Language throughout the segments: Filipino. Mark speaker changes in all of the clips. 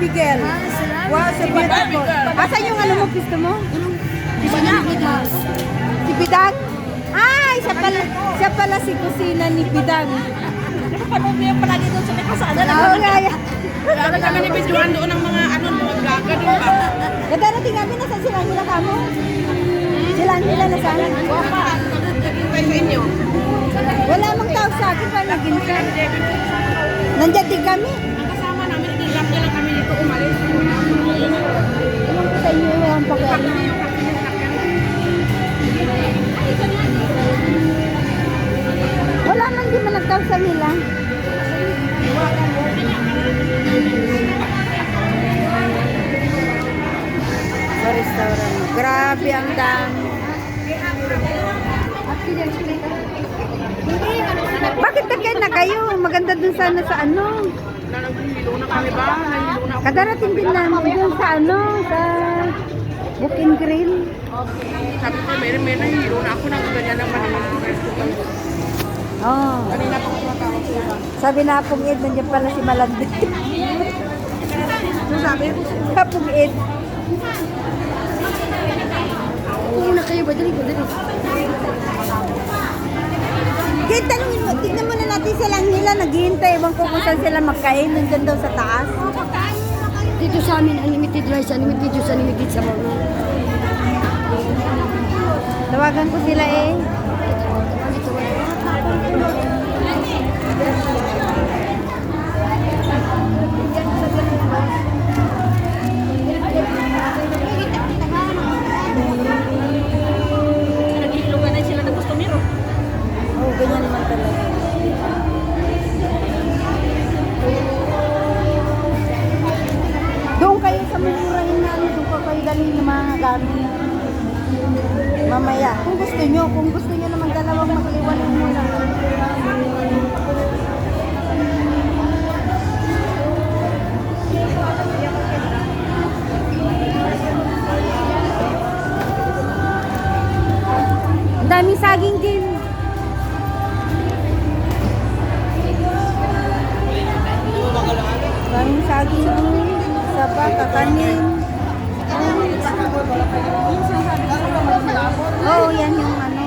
Speaker 1: Abigail. Wow, so beautiful. Asan yung ano mo, gusto mo? Si Bidang? Ay, siya pala si kusina ni Bidang.
Speaker 2: Napanood mo yung palagi doon sa may kasada.
Speaker 1: Oo nga yan.
Speaker 2: Lalo kami ni Bijuan doon ng mga mga vlogger, di ba?
Speaker 1: Nadarating kami, nasa silang nila kamo. Silang nila na sana.
Speaker 2: Wapa, nagkikipay sa inyo.
Speaker 1: Wala mang tao sa akin, parang naging ka. Nandiyan din kami.
Speaker 2: Ang kasama namin, itilap niya lang kami dito umalis.
Speaker 1: Alam ko sa inyo yung pakialam. Wala man din man nagtawag sa nila. Sa restaurant. Grabe ang dami. Bakit nagkain na kayo? Maganda dun sana sa ano.
Speaker 2: Nahilo na kami ba? Nahilo na ako.
Speaker 1: Kadarating din namin dun sa ano, sa Booking Grill.
Speaker 2: Sabi ko, may nahilo na ako ng ganyan ng manila.
Speaker 1: Oh.
Speaker 2: Kanina pa ako tumatawag sa iba.
Speaker 1: Sabi na Apong Ed, nandiyan pala si Malandi.
Speaker 2: Ano sabi?
Speaker 1: Apong Ed.
Speaker 2: Una kayo ba? Dali ko, dali.
Speaker 1: Kaya tanungin mo, tignan mo na natin silang nila, naghihintay. Ewan ko kung saan sila magkain, nandyan daw sa taas.
Speaker 3: Dito sa amin, unlimited rice, unlimited juice, unlimited sabaw.
Speaker 1: Tawagan ko sila eh.
Speaker 2: Nag-iilugan na sila ng gusto miro.
Speaker 1: Oo, ganyan naman talaga. Doon kayo sa mumurahin na ano, doon pa kayo dalhin ng mga gamit. Mamaya, kung gusto nyo naman dalawang mag-iwan muna. Ang daming saging din. Daming saging din. Saba, kakanin. Oo, yan yung ano.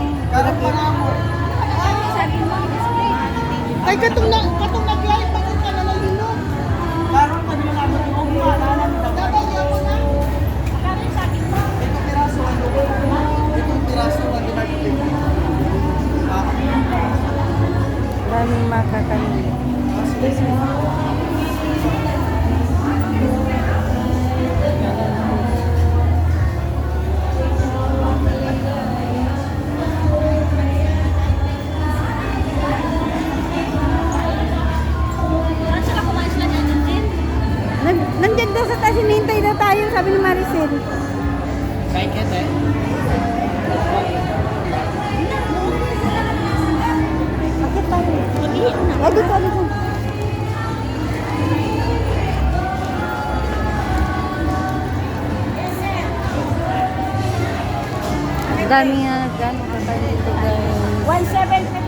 Speaker 3: Ay, katong nag-live, bakit ka na nalino?
Speaker 2: Laro pa nila naman yung umanan.
Speaker 3: Dapat yan mo na.
Speaker 1: Daming makakanin. Nandyan daw sa taas, hinihintay daw tayo, sabi ni Maricel.
Speaker 2: Kain ka tayo.
Speaker 1: Bakit tayo? Ay, dito, dito. Ang dami nga, gano'n kakain dito guys.
Speaker 2: 1,750.